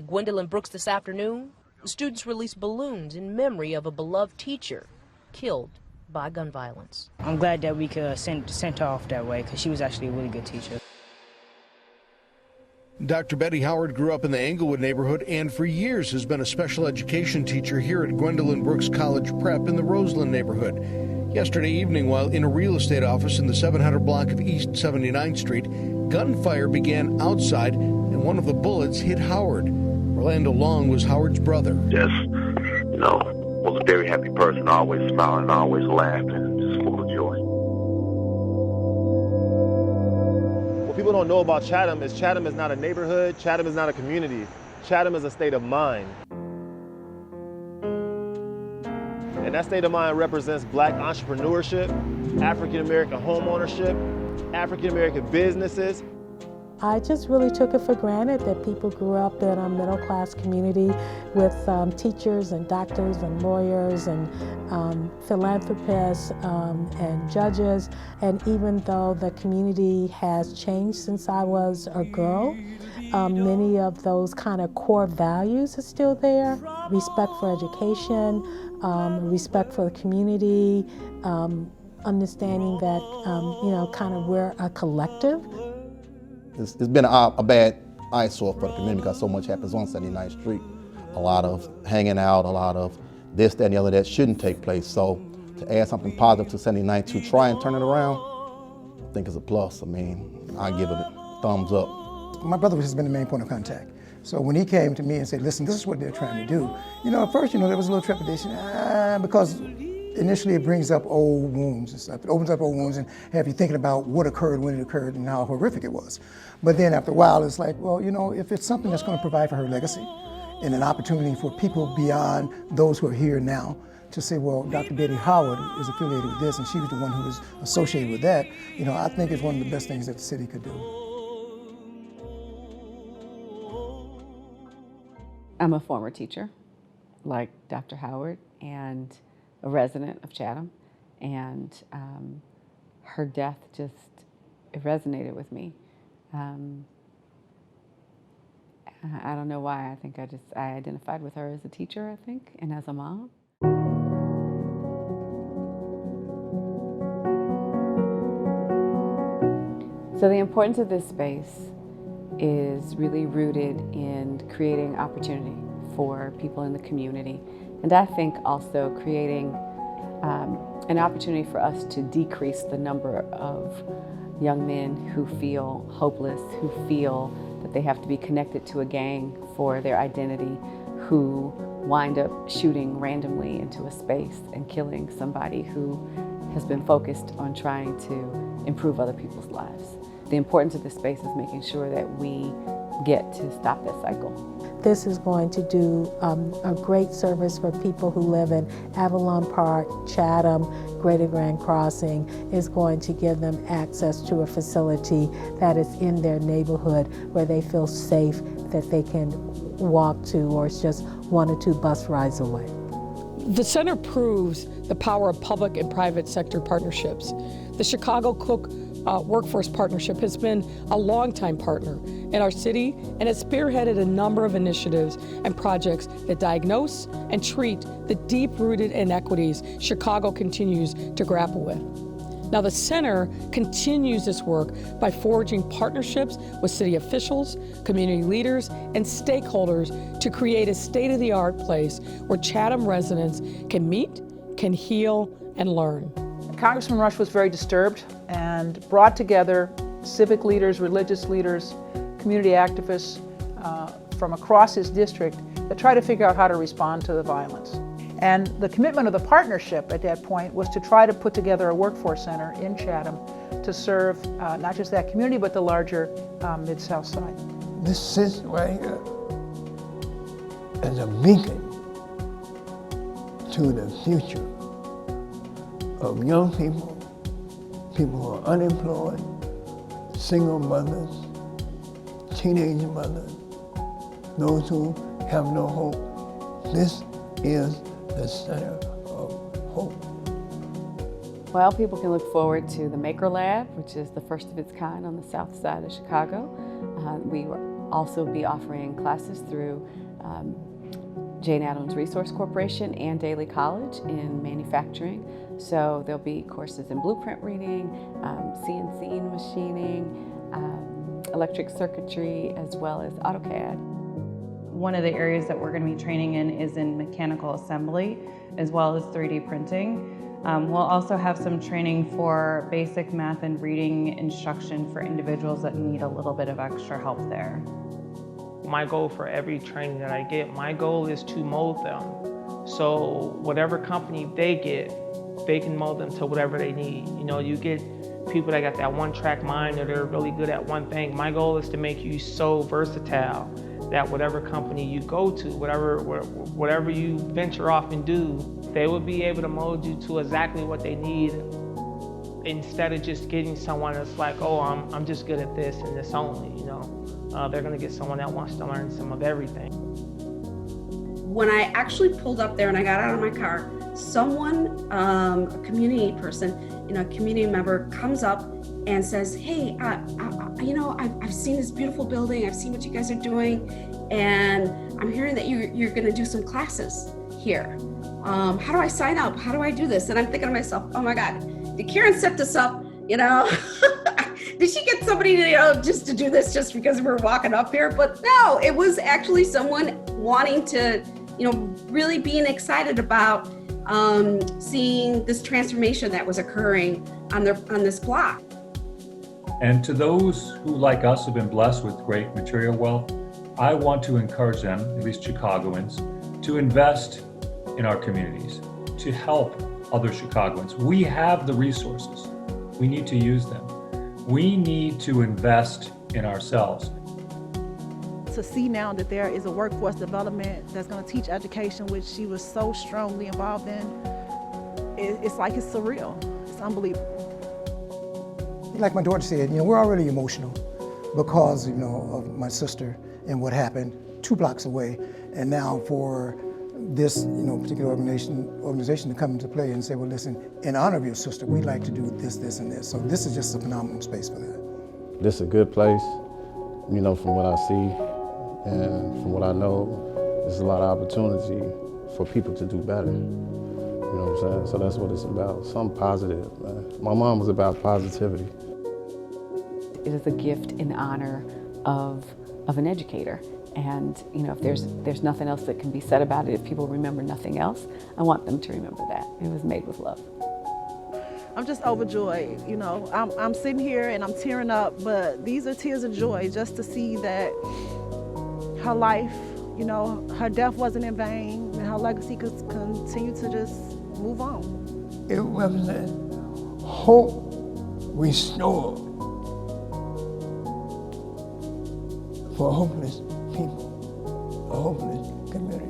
Gwendolyn Brooks this afternoon, students released balloons in memory of a beloved teacher killed by gun violence. I'm glad that we could send her off that way because she was actually a really good teacher. Dr. Betty Howard grew up in the Englewood neighborhood and for years has been a special education teacher here at Gwendolyn Brooks College Prep in the Roseland neighborhood. Yesterday evening, while in a real estate office in the 700 block of East 79th Street, gunfire began outside and one of the bullets hit Howard. Orlando Long was Howard's brother. Was a very happy person, always smiling, always laughing, just full of joy. What people don't know about Chatham is not a neighborhood, Chatham is not a community. Chatham is a state of mind. And that state of mind represents Black entrepreneurship, African-American home ownership, African-American businesses. I just really took it for granted that people grew up in a middle-class community with teachers and doctors and lawyers and philanthropists and judges. And even though the community has changed since I was a girl, many of those kind of core values are still there. Respect for education, respect for the community, understanding that, we're a collective. It's been a bad eyesore for the community because so much happens on 79th Street. A lot of hanging out, a lot of this, that, and the other that shouldn't take place. So to add something positive to 79th to try and turn it around, I think is a plus. I mean, I give it a thumbs up. My brother has been the main point of contact. So when he came to me and said, listen, this is what they're trying to do, at first, there was a little trepidation because initially it brings up old wounds and stuff. It opens up old wounds and have you thinking about what occurred, when it occurred, and how horrific it was. But then after a while, it's like, well, if it's something that's going to provide for her legacy and an opportunity for people beyond those who are here now to say, well, Dr. Betty Howard is affiliated with this and she was the one who was associated with that, I think it's one of the best things that the city could do. I'm a former teacher, like Dr. Howard, and a resident of Chatham, and her death it resonated with me. I don't know why. I think I identified with her as a teacher, I think, and as a mom. So the importance of this space is really rooted in creating opportunity for people in the community. And I think also creating an opportunity for us to decrease the number of young men who feel hopeless, who feel that they have to be connected to a gang for their identity, who wind up shooting randomly into a space and killing somebody who has been focused on trying to improve other people's lives. The importance of this space is making sure that we get to stop that cycle. This is going to do a great service for people who live in Avalon Park, Chatham, Greater Grand Crossing. Is going to give them access to a facility that is in their neighborhood where they feel safe, that they can walk to, or it's just 1 or 2 bus rides away. The center proves the power of public and private sector partnerships. The Chicago Cook Workforce Partnership has been a longtime partner in our city and has spearheaded a number of initiatives and projects that diagnose and treat the deep-rooted inequities Chicago continues to grapple with. Now, the center continues this work by forging partnerships with city officials, community leaders, and stakeholders to create a state-of-the-art place where Chatham residents can meet, can heal, and learn. Congressman Rush was very disturbed and brought together civic leaders, religious leaders, community activists from across his district to try to figure out how to respond to the violence. And the commitment of the partnership at that point was to try to put together a workforce center in Chatham to serve not just that community, but the larger Mid-South side. This sits right here as a beacon to the future of young people, people who are unemployed, single mothers, teenage mothers, those who have no hope. This is the center of hope. Well, people can look forward to the Maker Lab, which is the first of its kind on the south side of Chicago. We were also be offering classes through Jane Addams Resource Corporation and Daly College in manufacturing. So there'll be courses in blueprint reading, CNC machining, electric circuitry, as well as AutoCAD. One of the areas that we're going to be training in is in mechanical assembly, as well as 3D printing. We'll also have some training for basic math and reading instruction for individuals that need a little bit of extra help there. My goal for every training that I get, my goal is to mold them. So whatever company they get, they can mold them to whatever they need. You know, you get people that got that one-track mind or they're really good at one thing. My goal is to make you so versatile that whatever company you go to, whatever you venture off and do, they will be able to mold you to exactly what they need, instead of just getting someone that's like, oh, I'm just good at this and this only, you know. They're gonna get someone that wants to learn some of everything. When I actually pulled up there and I got out of my car, someone, a community person, you know, a community member comes up and says, hey, you know, I've seen this beautiful building, I've seen what you guys are doing, and I'm hearing that you're gonna do some classes here. How do I sign up? How do I do this? And I'm thinking to myself, oh my God, did Karen set this up, you know? Did she get somebody, you know, just to do this just because we're walking up here? But no, it was actually someone wanting to, you know, really being excited about seeing this transformation that was occurring on this block. And to those who, like us, have been blessed with great material wealth, I want to encourage them, at least Chicagoans, to invest in our communities, to help other Chicagoans. We have the resources. We need to use them. We need to invest in ourselves. To see now that there is a workforce development that's going to teach education, which she was so strongly involved in, it's like it's surreal. It's unbelievable. Like my daughter said, you know, we're already emotional because, you know, of my sister and what happened 2 blocks away. And now for this, you know, particular organization to come into play and say, well, listen, in honor of your sister, we'd like to do this, this, and this. So this is just a phenomenal space for that. This is a good place, you know, from what I see and from what I know, there's a lot of opportunity for people to do better. You know what I'm saying? So that's what it's about, something positive, man. My mom was about positivity. It is a gift in honor of an educator. And you know, if there's nothing else that can be said about it, if people remember nothing else, I want them to remember that. It was made with love. I'm just overjoyed, you know. I'm sitting here and I'm tearing up, but these are tears of joy just to see that her life, you know, her death wasn't in vain, and her legacy could continue to just move on. It represents hope restored for hopeless people, a hopeless community.